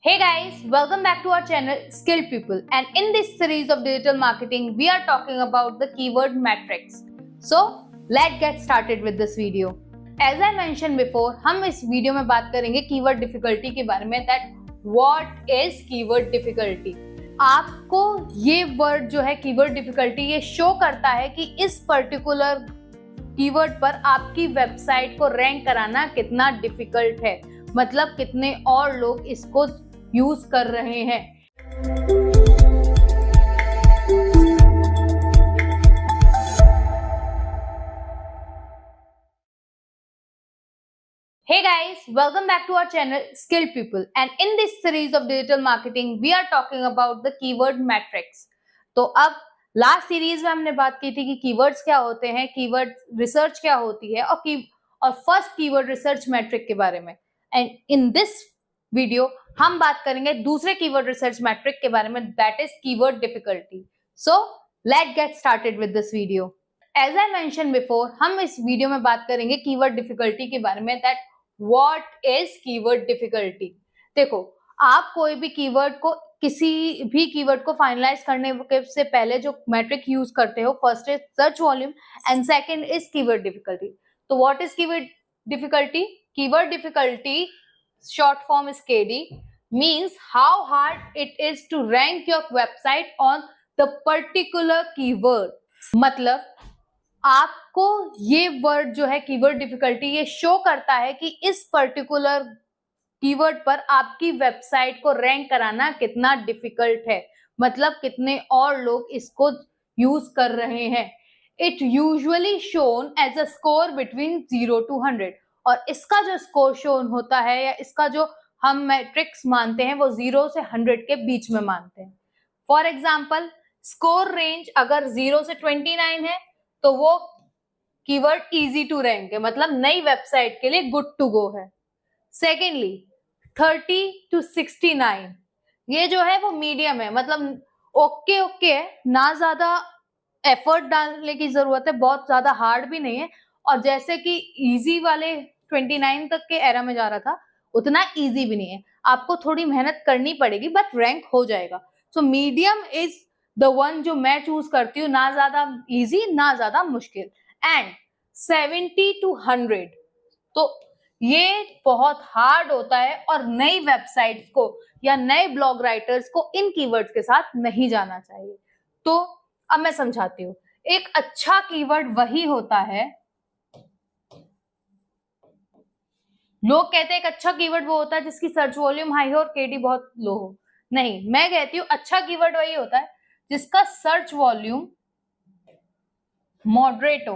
Hey guys, welcome back to our channel Skilled People, and in this series of digital marketing we are talking about the keyword matrix. So let's get started with this video. As I mentioned before, हम इस video में बात करेंगे keyword difficulty के बारे में, that what is keyword difficulty. आपको ये वर्ड जो है कीवर्ड डिफिकल्टी ये शो करता है कि इस पर्टिकुलर कीवर्ड पर आपकी वेबसाइट को रैंक कराना कितना डिफिकल्ट है, मतलब कितने और लोग इसको यूज कर रहे हैं। Hey guys, welcome back to our channel Skilled People, and in this series of digital marketing we are talking about the keyword matrix. तो अब लास्ट सीरीज में हमने बात की थी कि कीवर्ड्स क्या होते हैं, कीवर्ड रिसर्च क्या होती है और फर्स्ट कीवर्ड रिसर्च मैट्रिक के बारे में। एंड इन दिस वीडियो हम बात करेंगे दूसरे कीवर्ड रिसर्च मैट्रिक के बारे में, that is keyword difficulty. So let's get started with this video. As I mention before, हम इस वीडियो में बात करेंगे कीवर्ड डिफिकल्टी के बारे में, that what is keyword difficulty. देखो, आप कोई भी कीवर्ड को किसी भी कीवर्ड को फाइनलाइज करने से पहले जो मैट्रिक यूज करते हो, first is search volume and second is keyword difficulty. तो what is keyword difficulty? Keyword difficulty short form is KD, means how hard it is to rank your website on the particular keyword। मतलब आपको ये word जो है keyword difficulty ये show करता है कि इस पर्टिकुलर कीवर्ड पर आपकी वेबसाइट को रैंक कराना कितना डिफिकल्ट है, मतलब कितने और लोग इसको यूज कर रहे हैं। It usually shown as a score between 0 to 100, और इसका जो स्कोर शोन होता है या इसका जो हम मैट्रिक्स मानते हैं वो 0 से 100 के बीच में मानते हैं। फॉर एग्जाम्पल, स्कोर रेंज अगर 0 से 29 है तो वो कीवर्ड इजी टू रैंक है, मतलब नई वेबसाइट के लिए गुड टू गो है। सेकेंडली 30 to 69 ये जो है वो मीडियम है, मतलब ओके है, ना ज्यादा एफर्ट डालने की जरूरत है, बहुत ज्यादा हार्ड भी नहीं है, और जैसे कि इजी वाले 29 तक के एरा में जा रहा था उतना इजी भी नहीं है, आपको थोड़ी मेहनत करनी पड़ेगी बट रैंक हो जाएगा। So medium is the one जो मैं चूज करती हूँ, ना ज्यादा इजी ना ज्यादा मुश्किल। एंड 70 to 100 तो ये बहुत हार्ड होता है और नई वेबसाइट्स को या नए ब्लॉग राइटर्स को इन कीवर्ड्स के साथ नहीं जाना चाहिए। तो अब मैं समझाती हूँ। एक अच्छा कीवर्ड वही होता है, लोग कहते हैं एक अच्छा कीवर्ड वो होता है जिसकी सर्च वॉल्यूम हाई हो और केडी बहुत लो हो। नहीं, मैं कहती हूँ अच्छा कीवर्ड वही होता है जिसका सर्च वॉल्यूम मॉडरेट हो,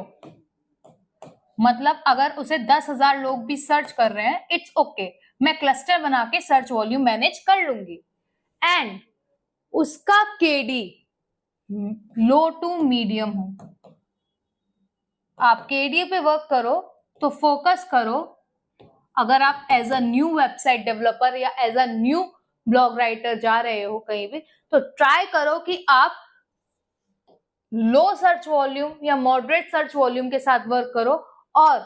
मतलब अगर उसे 10,000 लोग भी सर्च कर रहे हैं इट्स ओके, मैं क्लस्टर बना के सर्च वॉल्यूम मैनेज कर लूंगी। एंड उसका केडी लो टू मीडियम हो। आप केडी पे वर्क करो तो फोकस करो। अगर आप as a new website developer या as a new blog writer जा रहे हो कहीं भी, तो ट्राई करो कि आप लो सर्च वॉल्यूम या मॉडरेट सर्च वॉल्यूम के साथ वर्क करो, और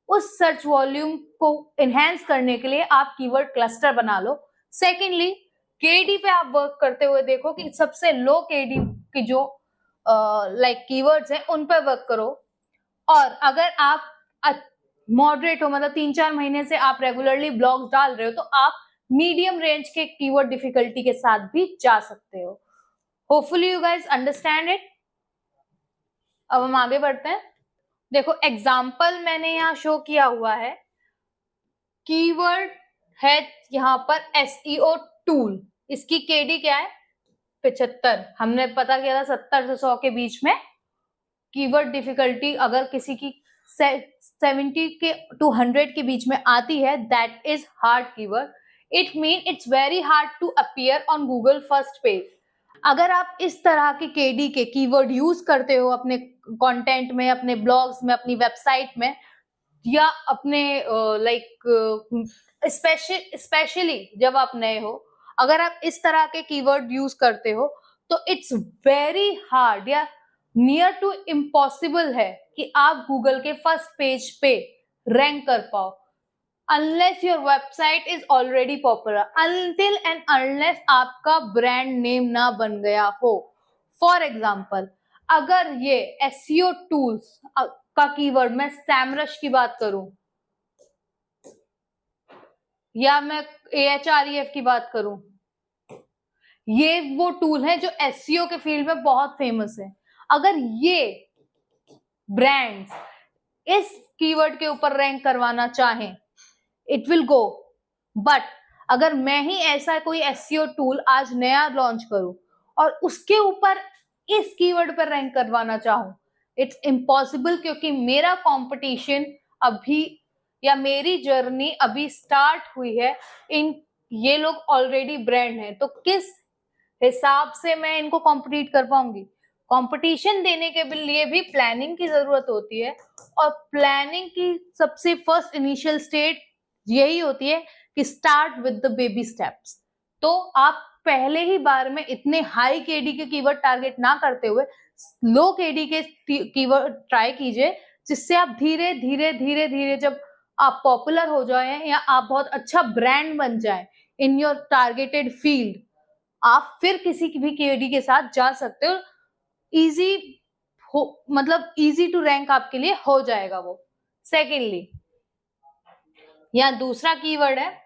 उस सर्च वॉल्यूम को एनहेंस करने के लिए आप कीवर्ड क्लस्टर बना लो। सेकेंडली, केडी पे आप वर्क करते हुए देखो कि सबसे लो केडी की जो कीवर्ड्स हैं उन पे वर्क करो, और अगर आप मॉडरेट हो, मतलब 3-4 महीने से आप रेगुलरली ब्लॉग्स डाल रहे हो, तो आप मीडियम रेंज के कीवर्ड डिफिकल्टी के साथ भी जा सकते हो। Hopefully you guys understand it. अब हम आगे बढ़ते हैं। देखो, एग्जाम्पल मैंने यहाँ शो किया हुआ है। कीवर्ड है यहाँ पर SEO टूल, इसकी केडी क्या है? 75। हमने पता किया था 70 से 100 के बीच में कीवर्ड डिफिकल्टी अगर किसी की 70 के टू 100 के बीच में आती है, that is hard keyword. It mean it's very hard to appear on Google first page. अगर आप इस तरह के केडी के कीवर्ड यूज करते हो अपने कंटेंट में, अपने ब्लॉग्स में, अपनी वेबसाइट में, या अपने स्पेशली जब आप नए हो, अगर आप इस तरह के कीवर्ड यूज करते हो तो इट्स वेरी हार्ड या नियर टू इम्पॉसिबल है कि आप गूगल के फर्स्ट पेज पे रैंक कर पाओ। unless your website is already popular, until and unless आपका brand name ना बन गया हो. For example, अगर ये SEO tools का कीवर्ड मैं SEMrush की बात करूं या मैं Ahref की बात करूं, ये वो टूल है जो SEO के फील्ड में बहुत फेमस है. अगर ये ब्रांड्स इस कीवर्ड के ऊपर रैंक करवाना चाहें, इट विल गो. बट अगर मैं ही ऐसा कोई SEO टूल आज नया लॉन्च करूं और उसके ऊपर इस कीवर्ड पर रैंक करवाना चाहूं, इट्स इम्पॉसिबल, क्योंकि मेरा कंपटीशन अभी या मेरी जर्नी अभी स्टार्ट हुई है. ये लोग ऑलरेडी ब्रांड हैं, तो किस हिसाब से मैं इनको कॉम्पिटिट कर पाऊंगी? कंपटीशन देने के लिए भी प्लानिंग की जरूरत होती है, और प्लानिंग की सबसे फर्स्ट इनिशियल स्टेज यही होती है कि start with the baby steps. तो आप पहले ही बार में इतने हाई केडी के कीवर्ड टारगेट ना करते हुए लो केडी के कीवर्ड ट्राई कीजिए, जिससे आप धीरे धीरे धीरे धीरे जब आप पॉपुलर हो जाए या आप बहुत अच्छा ब्रांड बन जाए इन योर टारगेटेड फील्ड, आप फिर किसी भी केडी के साथ जा सकते हो. मतलब इजी टू रैंक आपके लिए हो जाएगा वो. सेकेंडली, यहाँ दूसरा कीवर्ड है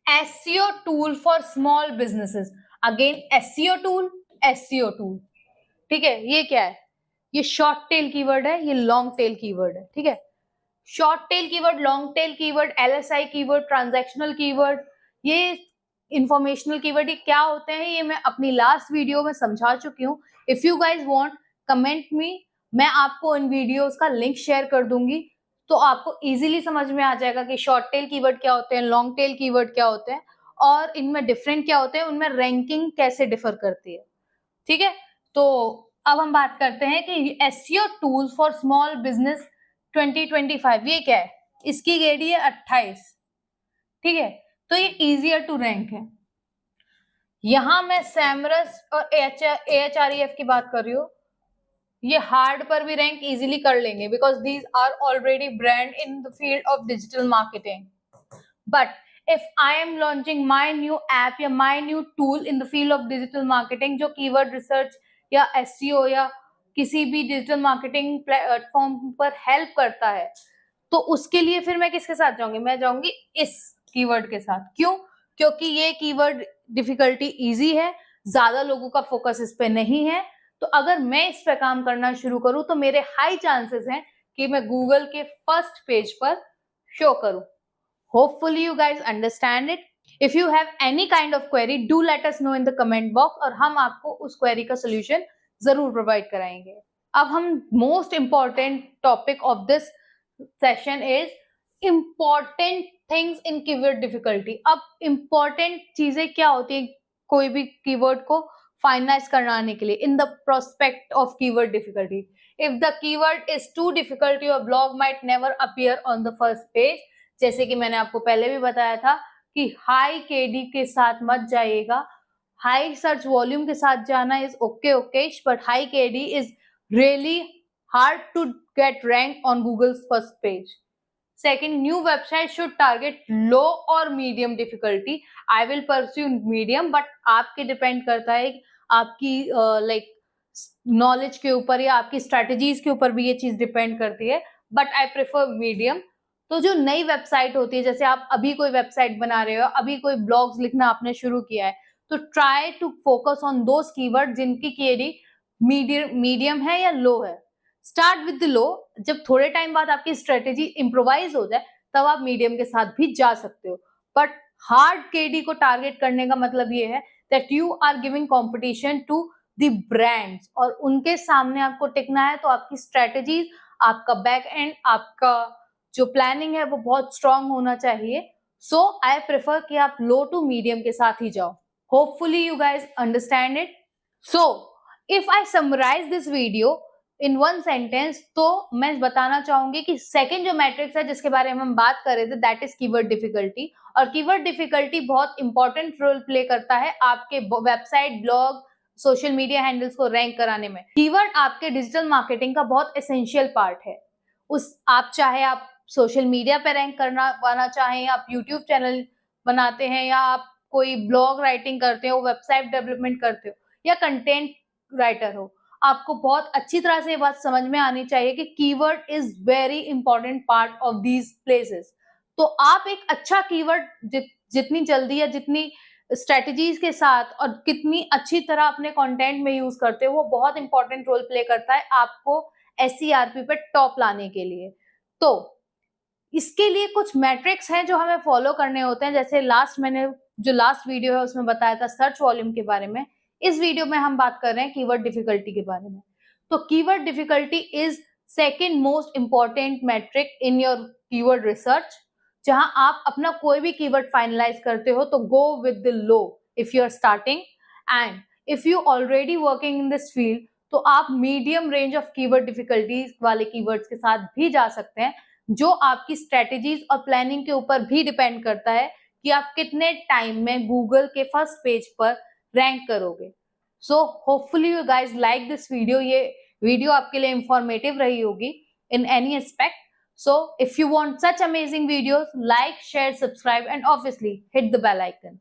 SEO tool for small businesses. Again SEO tool, ठीक है. ये क्या है? ये शॉर्ट टेल कीवर्ड है, ये लॉन्ग टेल कीवर्ड है. ठीक है, short tail keyword, long tail keyword, LSI keyword, transactional keyword, ये इंफॉर्मेशनल कीवर्ड, ये क्या होते हैं ये मैं अपनी लास्ट वीडियो में समझा चुकी हूँ. If you guys want, comment me, मैं आपको इन वीडियोस का लिंक शेयर कर दूंगी, तो आपको इजीली समझ में आ जाएगा कि शॉर्ट टेल कीवर्ड क्या होते हैं, लॉन्ग टेल कीवर्ड क्या होते हैं, और इनमें डिफरेंट क्या होते हैं, उनमें रैंकिंग कैसे डिफर करती है. ठीक है, तो अब हम बात करते हैं कि SEO tools for small business 2025 ये क्या है. इसकी गेडी है 28. ठीक है, तो ये इजियर टू रैंक है. यहां मैं SEMrush और Ahref की बात कर रही हूँ. ये हार्ड पर भी रैंक इजीली कर लेंगे, because these are already brand in the field of digital marketing. But if I am launching my new app या my new tool in the field of digital marketing जो keyword research या SEO या किसी भी digital marketing platform पर help करता है, तो उसके लिए फिर मैं किसके साथ जाऊंगी? मैं जाऊंगी इस कीवर्ड के साथ. क्यों? क्योंकि ये कीवर्ड डिफिकल्टी इजी है, ज्यादा लोगों का फोकस इस पे नहीं है. तो अगर मैं इस पे काम करना शुरू करूं तो मेरे हाई चांसेस हैं कि मैं गूगल के फर्स्ट पेज पर शो करूं. Hopefully you guys understand it. If you have any kind of query, do let us know in the comment box, और हम आपको उस query का solution जरूर provide कराएंगे. अब हम most important topic of this session is important things in keyword difficulty. अब important चीजें क्या होती है कोई भी keyword को finalize कराने के लिए in the prospect of keyword difficulty. If the keyword is too difficult, your blog might never appear on the first page. जैसे कि मैंने आपको पहले भी बताया था कि हाई केडी के साथ मत जाइएगा. हाई सर्च वॉल्यूम के साथ जाना is okay, but high KD is really hard to get rank on Google's first page. Second, new website should target low और medium difficulty. I will pursue medium, but आपके depend करता है आपकी like knowledge के ऊपर या आपकी strategies के ऊपर भी ये चीज डिपेंड करती है. But I prefer medium. तो जो नई वेबसाइट होती है, जैसे आप अभी कोई वेबसाइट बना रहे हो, अभी कोई ब्लॉग्स लिखना आपने शुरू किया है, तो try to focus on those keyword जिनकी केडी मीडियम है या लो है. Start with the low. जब थोड़े टाइम बाद आपकी स्ट्रेटेजी इम्प्रोवाइज हो जाए तब आप मीडियम के साथ भी जा सकते हो. बट हार्ड केडी को टारगेट करने का मतलब ये है that you are giving competition to the brands, और उनके सामने आपको टिकना है. तो आपकी स्ट्रेटेजी, आपका बैक एंड, आपका जो प्लानिंग है वो बहुत स्ट्रांग होना चाहिए. सो आई प्रेफर कि आप लो टू मीडियम के साथ ही जाओ. Hopefully you guys understand it. So if I summarize this video in one sentence, तो मैं बताना चाहूंगी कि सेकेंड जो मैट्रिक्स है जिसके बारे में हम बात कर रहे थे, दैट इज कीवर्ड डिफिकल्टी. और कीवर्ड डिफिकल्टी बहुत इंपॉर्टेंट रोल प्ले करता है आपके website, blog, social media handles को रैंक कराने में. कीवर्ड आपके डिजिटल मार्केटिंग का बहुत एसेंशियल पार्ट है. आप चाहे आप सोशल मीडिया पे रैंक करना चाहें, आप यूट्यूब चैनल बनाते हैं, या आप कोई ब्लॉग राइटिंग करते हो, वेबसाइट डेवलपमेंट करते हो, या कंटेंट राइटर हो, आपको बहुत अच्छी तरह से ये बात समझ में आनी चाहिए कि keyword is very important part of these places. तो आप एक अच्छा कीवर्ड जितनी जल्दी या जितनी स्ट्रेटजीज के साथ और कितनी अच्छी तरह अपने कंटेंट में यूज करते हो, वो बहुत इंपॉर्टेंट रोल प्ले करता है आपको SERP पे टॉप लाने के लिए। तो इसके लिए कुछ मैट्रिक्स हैं जो हमें फॉलो करने होते हैं। जैसे मैंने जो लास्ट वीडियो है उसमें बताया था सर्च वॉल्यूम के बारे में, इस वीडियो में हम बात कर रहे हैं कीवर्ड डिफिकल्टी के बारे में। तो keyword difficulty is second most important metric in your keyword research. जहां आप अपना कोई भी कीवर्ड फाइनलाइज करते हो तो go with the low if you are starting, and if you already working in this field तो आप medium range of keyword difficulties वाले कीवर्ड्स के साथ भी जा सकते हैं, जो आपकी स्ट्रेटेजीज और प्लानिंग के ऊपर भी डिपेंड करता है कि आप कितने टाइम में गूगल के फर्स्ट पेज पर रैंक करोगे। So hopefully you guys like this video. ये वीडियो आपके लिए इंफॉर्मेटिव रही होगी in any aspect. So if you want such amazing videos, like, share, subscribe, and obviously hit the bell icon.